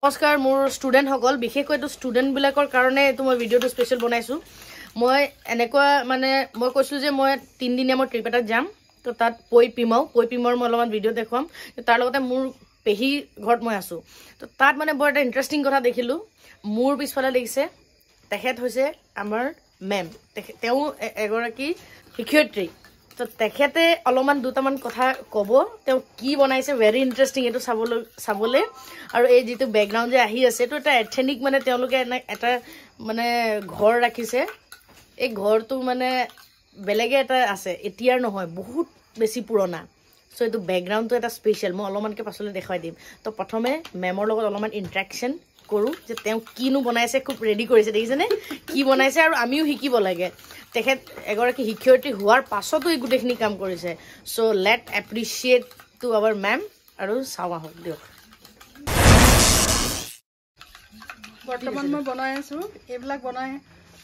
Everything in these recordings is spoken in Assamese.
নমস্কাৰ মোৰ ষ্টুডেন্ট সকল বিশেষকৈ তো ষ্টুডেন্ট বিলাকৰ কাৰণে তো মই ভিডিওটো স্পেশাল বনাইছো মই এনেকুৱা মানে মই কৈছো যে মই 3 দিনীয়া মই ট্ৰিপ এটা যাম তো তাত পই পিমৰ মই অলপমান ভিডিও দেখুৱাম তাৰ লগতে মোৰ পেহি ঘৰত মই আছো তো তাত মানে বৰ এটা ইন্টাৰেষ্টিং কথা দেখিলো মোৰ পিছফালে দেখিছে তেখেত হৈছে আমাৰ মেম তেও এগৰাকী শিক্ষয়িত্ৰী তো তেখেতে অলপমান দুটামান কথা কব তেও কি বনাইছে ভেৰি ইন্টাৰেষ্টিং এটো চাবলে আৰু এই যেটো ব্যাকগ্ৰাউন্ড যে আহি আছে তো এটা এথেনিক মানে তেওঁলোকে এটা মানে ঘৰ ৰাখিছে এই ঘৰটো মানে বেলেগে এটা আছে এতিয়াৰ নহয় বহুত বেছি পুৰণা সো এটো ব্যাকগ্ৰাউন্ডটো এটা স্পেশাল মই অলপমানকে পাছলে দেখাই দিম তো প্ৰথমে মেমৰ লগত অলপমান ইন্টাৰেকশন কৰো যে তেও কিনো বনাইছে খুব ৰেডি কৰিছে দেখিছেনে কি বনাইছে আৰু আমিও শিকিব লাগে তেখেত এগৰাকী শিক্ষয়িত্ৰী হোৱাৰ পাছতো এই গুটেখিনি কাম কৰিছে so let appreciate to our ma'am আৰু চাওয়া হক দিয়ক বৰ্তমান মই বনাই আছো এইবিলাক বনাই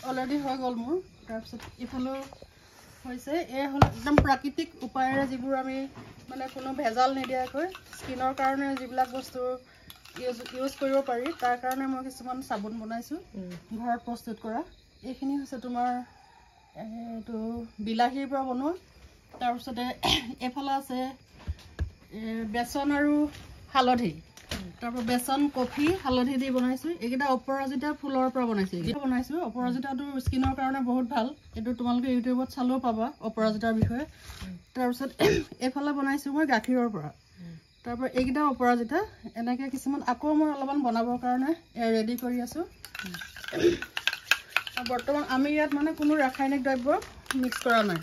অলৰেডি হৈ গল মোৰ তাৰপিছত ইফালো হৈছে এই হল একদম প্ৰাকৃতিক উপায়েৰে যিবোৰ আমি মানে কোনো ভেজাল নিদিয়াকৈ স্কিনৰ কাৰণে যিবিলাক বস্তু ইউজ কৰিব পাৰি তাৰ কাৰণে মই কিছুমান সাবুন বনাইছো ঘৰত প্ৰস্তুত কৰা এইখিনি হৈছে তোমাৰ এটো বিলাহীৰ পৰা বনোৱা তাৰপিছতে এফালা আছে বেসন আৰু হালধি তাৰপৰ বেসন কফি হালধি দি বনাইছো এইকেইটা অপৰাজিতা ফুলৰ পৰা বনাইছো এইটো বনাইছো অপৰাজিতাটো স্কিনৰ কাৰণে বহুত ভাল এটো তোমালোকে ইউটিউবত চালেও পাবা অপৰাজিতাৰ বিষয়ে তাৰপিছত এফালা বনাইছো মই গাখীৰৰ পৰা তাৰপৰ এইকেইটা অপৰাজিতা এনেকে কিছুমান আকৌ মই অলপমান বনাবৰ কাৰণে ৰেডি কৰি আছো বৰ্তমান আমি ইয়াত মানে কোনো ৰাসায়নিক দ্ৰব্য মিক্স কৰা নাই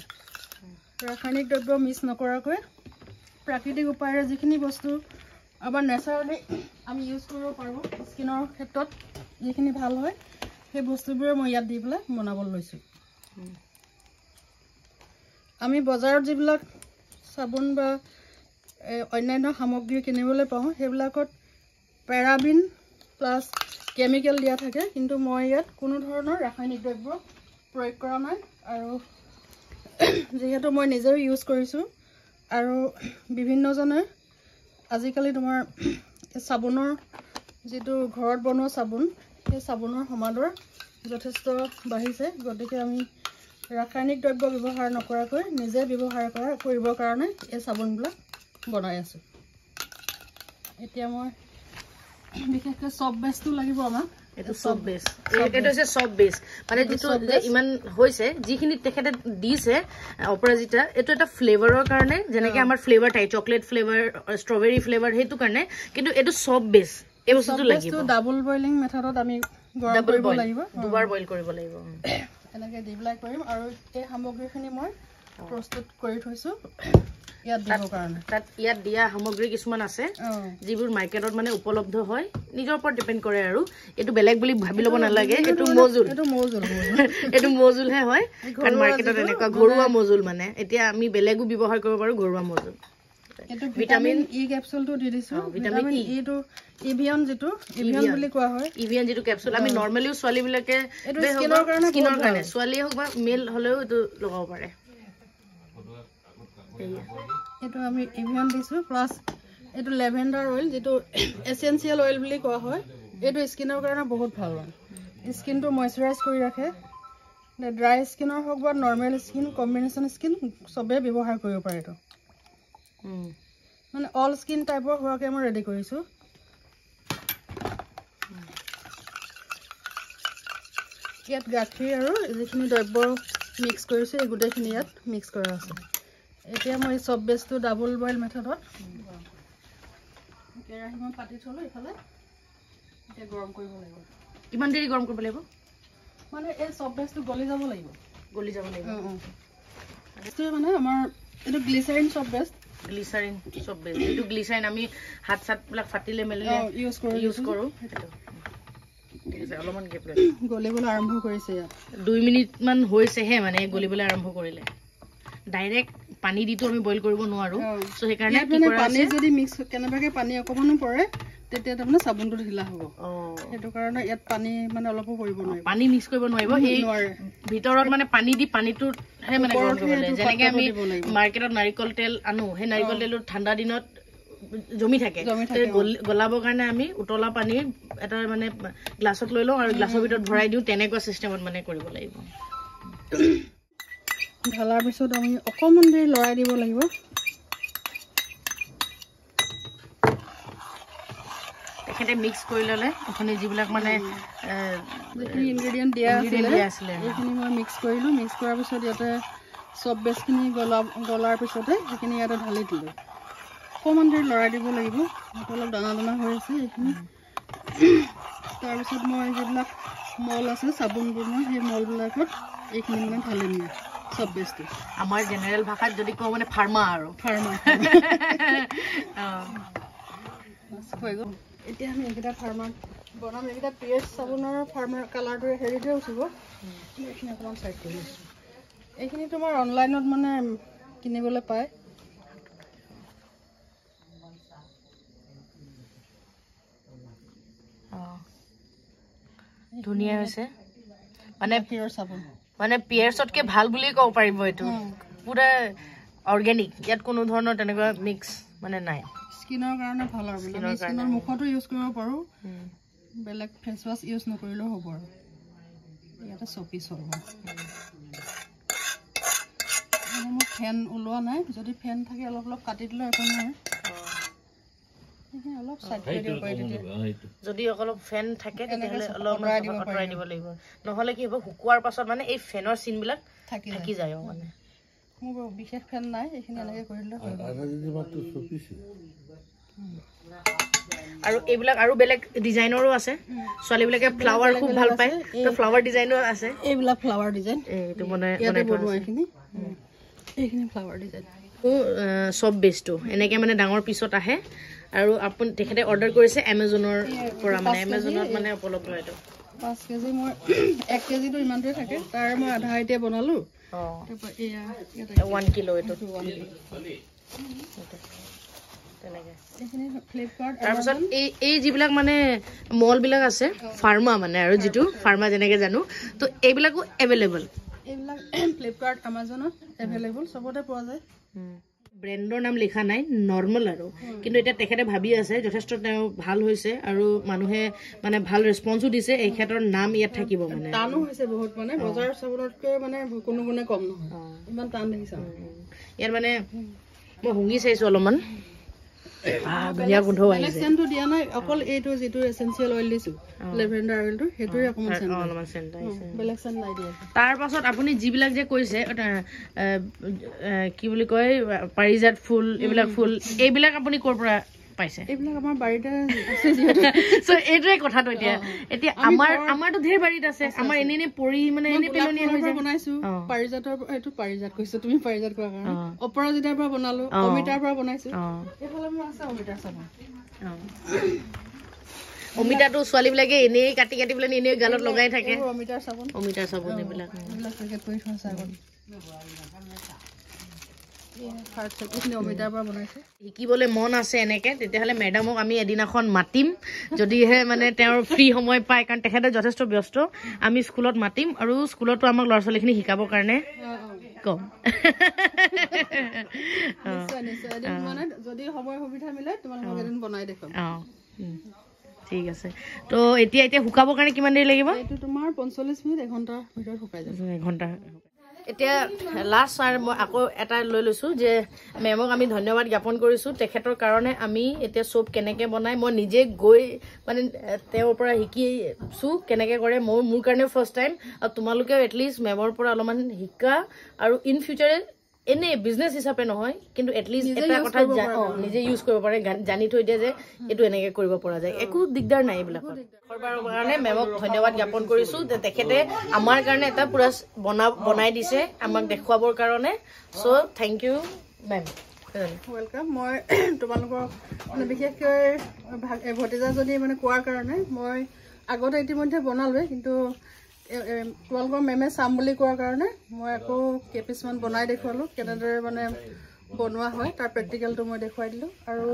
ৰাসায়নিক দ্ৰব্য মিক্স নকৰাকৈ প্ৰাকৃতিক উপায়েৰে যিখিনি বস্তু আমাৰ নেচাৰেলি আমি ইউজ কৰিব পাৰো স্কিনৰ ক্ষেত্ৰত যিখিনি ভাল হয় সেই বস্তুবোৰ মই ইয়াত দি পেলাই বনাবলৈ লৈছো আমি বজাৰত যিবিলাক সাবুন বা অন্যান্য সামগ্ৰী কিনিবলৈ পাওঁ সেইবিলাকত পেৰাবিন প্লাস কেমিকেল দিয়া থাকে কিন্তু মই ইয়াত কোনো ধৰণৰ ৰাসায়নিক দ্ৰব্য প্ৰয়োগ কৰা নাই আৰু যেহেতু মই নিজেও ইউজ কৰিছো আৰু বিভিন্নজনে আজিকালি তোমাৰ সাবুনৰ যেটো ঘৰত বনোৱা সাবুন সেই সাবুনৰ সমাদৰ যথেষ্ট বাঢ়িছে গতিকে আমি ৰাসায়নিক দ্ৰব্য ব্যৱহাৰ নকৰাকৈ নিজে ব্যৱহাৰ কৰিবৰ কাৰণে এই সাবুনবিলাক বনাই আছো এতিয়া মই বিশেষকৈ সব বেসটো লাগিব আমাক এটো সব বেস এটো হৈছে সব বেস মানে যেটো ইমান হৈছে যিখিনি তেখেতে দিছে অপৰাজিতা এটো এটা ফ্লেভাৰৰ কাৰণে যেনেকৈ আমাৰ ফ্লেভাৰ থাকে চকলেট ফ্লেভাৰ ষ্ট্ৰবেৰী ফ্লেভাৰ হেতু কাৰণে কিন্তু এটো সব বেস এই বস্তুটো লাগিব ডাবল বয়লিং মেথডত আমি গৰম কৰিব লাগিব দুবাৰ বইল কৰিব লাগিব এনেকৈ ডিপ্লাই কৰিম আৰু এই সামগ্ৰীখিনি মই প্ৰস্তুত কৰি থৈছো ইয়াত দিব কাৰণে তাত ইয়াত দিয়া সামগ্ৰী কিছুমান আছে যিবোৰ মাৰ্কেটত মানে উপলব্ধ হয় নিজৰ ওপৰত ডিপেন্ড কৰে আৰু এটো বেলেগ বুলি ভাবি লব নালাগে এটো মজুল হে হয় কাৰণ মাৰ্কেটত এনেকুৱা ঘৰুৱা মজুল মানে এতিয়া আমি বেলেগো ব্যৱহাৰ কৰিব পাৰো ঘৰুৱা মজুল এটো ভিটামিন ই ক্যাপসুলটো দি দিছো ভিটামিন ই টো ইভিয়ন যেটো ইভিয়ন বুলি কোৱা হয় ইভিয়ন যেটো ক্যাপসুল আমি নৰমালিও সোৱালি বিলাকে স্কিনৰ কাৰণে সোৱালি হোক বা মেল হলেও এটো লগাব পাৰে এটো আমি ইভিয়ন দিছো প্লাস এটো ল্যাভেন্ডাৰ অয়েল যেটো এসেনশিয়াল অয়েল বুলি কোৱা হয় এটো স্কিনৰ কাৰণে বহুত ভাল হয় স্কিনটো ময়শ্চাৰাইজ কৰি ৰাখে ড্ৰাই স্কিনৰ হোক বা নৰমাল স্কিন কম্বিনেশন স্কিন সবে ব্যৱহাৰ কৰিব পাৰে এটো মানে অল স্কিন টাইপৰ হোৱাকে মই ৰেডি কৰিছো ইয়াত গাখীৰ আৰু যিখিনি দ্ৰব্য মিক্স কৰিছো এই গুটেখিনি ইয়াত মিক্স কৰা আছে এতিয়া মই সব বেসটো ডাবল বয়েল মেথডত কেৰাহী মই পাতি থলো ইফালে এতিয়া গৰম কৰিব লাগিব কিমান দেৰি গৰম কৰিব লাগিব মানে এই সব বেসটো গলি যাব লাগিব এটো মানে আমাৰ এটো গ্লিসাৰিন সব বেস এটো গ্লিসাৰিন আমি হাত সাত বিলাক ফাটিলে মেলিলে ইউজ কৰো অলপমান গেপ লৈ গলিবলৈ আৰম্ভ কৰিছে ইয়াত 2 মিনিট মান হৈছে হে মানে গলিবলৈ আৰম্ভ কৰিলে ডাইৰেক্ট পানী দিটো আমি বইল কৰিব নোৱাৰো সো সেই কাৰণে কি কৰা পানী যদি মিক্স কেনেবাকে পানী অকমানো পৰে তেতিয়া তাৰমানে সাবুনটো ঢিলা হ'ব হেতু কাৰণে ইয়াত পানী মানে অলপো কৰিব নোৱাৰিব পানী মিক্স কৰিব নোৱাৰিব এই ভিতৰত মানে পানী দি পানীটো হে মানে গৰম কৰিব লাগে যেনেকৈ আমি মাৰ্কেটত নাৰিকল তেল আনো হে নাৰিকল তেলটো ঠাণ্ডা দিনত জমি থাকে গলাবৰ কাৰণে আমি উতলা পানী এটা মানে গ্লাছত লৈ লওঁ আৰু গ্লাছৰ ভিতৰত ভৰাই দিওঁ তেনেকুৱা চিষ্টেমত মানে কৰিব লাগিব ঢালাৰ পিছত আমি অকণমান দেৰি লৰাই দিব লাগিব তেখেতে মিক্স কৰি ল'লে আপুনি যিবিলাক মানে যিখিনি ইনগ্ৰেডিয়েণ্ট দিয়া আছিলে এইখিনি মই মিক্স কৰিলোঁ মিক্স কৰাৰ পিছত ইয়াতে চব বেছখিনি গলাৰ পিছতে সেইখিনি ইয়াতে ঢালি দিলোঁ অকণমান দেৰি লৰাই দিব লাগিব অলপ দানা দানা হৈ আছে এইখিনি তাৰপিছত মই যিবিলাক মল আছে চাবোন বনোৱা সেই মলবিলাকত এইখিনি মানে ঢালি দিওঁ চব বেছটো আমাৰ জেনেৰেল ভাষাত যদি কওঁ মানে ফাৰ্মা আৰু ফাৰ্মা হৈ গ'ল এতিয়া আমি এইকেইটা ফাৰ্মাৰ বনাম এইকেইটা পিএছ চাবোনৰ ফাৰ্মাৰ কালাৰটোৱে হেৰিটোৱে উঠিব এইখিনি অকণমান চাইড কৰি আছোঁ এইখিনি তোমাৰ অনলাইনত মানে কিনিবলৈ পায় ধুনীয়া হৈছে মানে পিয়ৰ চাবোন মানে পিয়াৰ্ছতকে ভাল বুলি ক'ব পাৰিব এইটো পুৰা অৰ্গেনিক ইয়াত কোনো ধৰণৰ তেনেকুৱা মিক্স মানে নাই স্কিনৰ কাৰণে ভাল আৰু স্কিনৰ মুখতো ইউজ কৰিব পাৰোঁ বেলেগ ফেচ ৱাছ ইউজ নকৰিলেও হ'ব আৰু ইয়াতে চপিছ হ'ব মোৰ ফেন ওলোৱা নাই যদি ফেন থাকে অলপ অলপ কাটি দিলে একো নহয় অলপ চাইড কৰি দিব পাৰি যদি অলপ ফেন থাকে তেতিয়াহ'লে অলপ আঁতৰাই দিব লাগিব নহ'লে কি হ'ব শুকুৱাৰ পাছত মানে এই ফেনৰ চিনবিলাক থাকি যায় মানে মোৰ বিশেষ ফেন নাই এইখিনি এনেকৈ কৰিলে আৰু এইবিলাক আৰু বেলেগ ডিজাইনৰো আছে ছোৱালীবিলাকে ফ্লাৱাৰ খুব ভাল পায় তো ফ্লাৱাৰ ডিজাইনো আছে এইবিলাক ফ্লাৱাৰ ডিজাইন এইটো মানে এইখিনি ফ্লাৱাৰ ডিজাইন চব বেছটো এনেকৈ মানে ডাঙৰ পিছত আহে আৰু আপুনি তেখেতে অৰ্ডাৰ কৰিছে এমাজনৰ পৰা মানে এমাজনত মানে উপলব্ধ এইটো 5 কেজি মই 1 কেজিটো ইমানটোৱে থাকে তাৰ মই আধা এতিয়া বনালোঁ 1 কিলো এইটো তাৰপিছত এই যিবিলাক মানে মলবিলাক আছে ফাৰ্মা মানে আৰু যিটো ফাৰ্মা যেনেকৈ জানো তো এইবিলাকো এভেইলেবল এইবিলাক ফ্লিপকাৰ্ট আমাজনত এভেইলেবল চবতে পোৱা যায় ব্ৰেণ্ডৰ নাম লিখা নাই নৰ্মেল আৰু কিন্তু এতিয়া তেখেতে ভাবি আছে যথেষ্ট তেওঁ ভাল হৈছে আৰু মানুহে মানে ভাল ৰেছপন্সো দিছে এই ক্ষেত্ৰৰ নাম ইয়াত থাকিব মানে টানো হৈছে বহুত মানে বজাৰ চাবনতকৈ মানে কোনো গুণে কম নহয় ইমান টান দেখিছা ইয়াত মানে মই শুঙি চাইছোঁ অলপমান ধুনীয়া গোন্ধ আহিছে চেণ্টটো দিয়া নাই অকল এইটো যিটো এচেঞ্চিয়েল অইল দিছোঁ লেভেণ্ডাৰ অইলটো সেইটোৱে অকণমান চেণ্ট আহিছে বেলেগ চেণ্ট নাই দিয়া তাৰপাছত আপুনি যিবিলাক যে কৈছে কি বুলি কয় পাৰিজাত ফুল এইবিলাক ফুল এইবিলাক আপুনি ক'ৰ পৰা পাইছে এইবিলাক আমাৰ বাৰীতে আছে সো এইটোৱে কথাটো এতিয়া আমাৰতো ঢেৰ বাৰীত আছে আমাৰ এনে পৰি মানে এনে পেলনীয়া হৈ যায় বনাইছোঁ পাৰিজাতৰ এইটো পাৰিজাত কৈছোঁ তুমি পাৰিজাত কোৱাৰ কাৰণে অপৰাজিতাৰ পৰা বনালোঁ অমিতাৰ পৰা বনাইছোঁ এইফালে মোৰ আছে অমিতাৰ চাবোন অমিতাটো ছোৱালীবিলাকে এনেই কাটি কাটি পেলাই এনেই গালত লগাই থাকে অমিতাৰ চাবোন এইবিলাক পেকেট কৰি থোৱা আছে আগত শিকিবলৈ মন আছে এনেকে তেতিয়াহ'লে মেডামক আমি এদিনাখন মাতিম যদিহে মানে তেওঁৰ ফ্ৰী সময় পায় কাৰণ তেখেতে যথেষ্ট ব্যস্ত আমি স্কুলত মাতিম আৰু স্কুলতো আমাক ল'ৰা ছোৱালীখিনি শিকাবৰ কাৰণে কম যদি সময় সুবিধা মিলে তোমালোকক এদিন বনাই দেখুৱাম ঠিক আছে তো এতিয়া শুকাবৰ কাৰণে কিমান দেৰি লাগিব এইটো তোমাৰ 45 মিনিট এঘণ্টাৰ ভিতৰত শুকাই যাব এঘণ্টা এতিয়া লাষ্ট আৰু মই আকৌ এটা লৈ লৈছোঁ যে মেমক আমি ধন্যবাদ জ্ঞাপন কৰিছোঁ তেখেতৰ কাৰণে আমি এতিয়া চব কেনেকৈ বনাই মই নিজে গৈ মানে তেওঁৰ পৰা শিকিছোঁ কেনেকৈ কৰে মোৰ কাৰণে ফাৰ্ষ্ট টাইম আৰু তোমালোকেও এটলিষ্ট মেমৰ পৰা অলপমান শিকা আৰু ইন ফিউচাৰে এনে বিজনেছ হিচাপে নহয় কিন্তু এটলিষ্ট এটা কথা নিজে ইউজ কৰিব পাৰে জানি থৈ দিয়ে যে এইটো এনেকৈ কৰিব পৰা যায় একো দিগদাৰ নাই এইবিলাকত কাৰণে মেমক ধন্যবাদ জ্ঞাপন কৰিছোঁ যে তেখেতে আমাৰ কাৰণে এটা পুৰা বনাই দিছে আমাক দেখুৱাবৰ কাৰণে চ' থেংক ইউ মেম ৱেলকাম মই তোমালোকক মানে বিশেষকৈ ভতিজাজনী মানে কোৱাৰ কাৰণে মই আগতে ইতিমধ্যে বনালোৱে কিন্তু তোমালোকৰ মেমে চাম বুলি কোৱাৰ কাৰণে মই আকৌ কেইপিছমান বনাই দেখুৱালোঁ কেনেদৰে মানে বনোৱা হয় তাৰ প্ৰেক্টিকেলটো মই দেখুৱাই দিলোঁ আৰু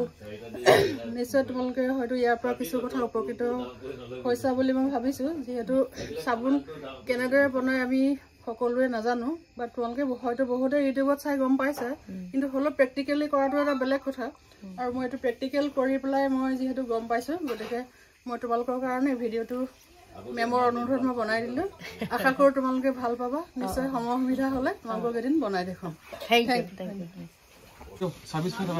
নিশ্চয় তোমালোকে হয়তো ইয়াৰ পৰা কিছু কথা উপকৃত হৈছা বুলি মই ভাবিছোঁ যিহেতু চাবোন কেনেদৰে বনাই আমি সকলোৱে নাজানো বা তোমালোকে হয়তো বহুতে ইউটিউবত চাই গম পাইছে কিন্তু হ'লেও প্ৰেক্টিকেলি কৰাটো এটা বেলেগ কথা আৰু মই এইটো প্ৰেক্টিকেল কৰি পেলাই মই যিহেতু গম পাইছোঁ গতিকে মই তোমালোকৰ কাৰণে ভিডিঅ'টো মেমৰ অনুৰোধত মই বনাই দিলোঁ আশা কৰোঁ তোমালোকে ভাল পাবা নিশ্চয় সময় সুবিধা হ'লে তোমালোকক এদিন বনাই দেখুৱাম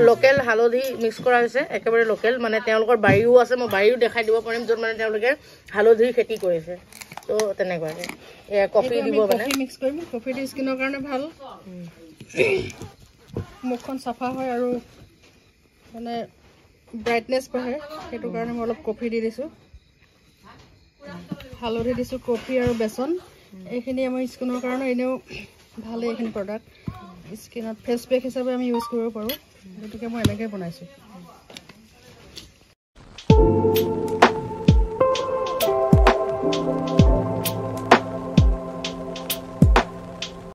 লোকেল হালধি মিক্স কৰা হৈছে একেবাৰে লোকেল মানে তেওঁলোকৰ বাৰীও আছে মই বাৰীও দেখাই দিব পাৰিম য'ত মানে তেওঁলোকে হালধিৰ খেতি কৰিছে তো তেনেকুৱাকৈ কফি দিব মানে মিক্স কৰিম কফিটো স্কিনৰ কাৰণে ভাল মুখখন চাফা হয় আৰু মানে ব্ৰাইটনেছ বাঢ়ে সেইটো কাৰণে মই অলপ কফি দি দিছোঁ হালধি দিছোঁ কফি আৰু বেচন এইখিনি আমাৰ স্কিনৰ কাৰণে এনেও ভালেই এইখিনি প্ৰডাক্ট স্কিনত ফেচ পেক হিচাপে আমি ইউজ কৰিব পাৰোঁ গতিকে মই এনেকৈ বনাইছোঁ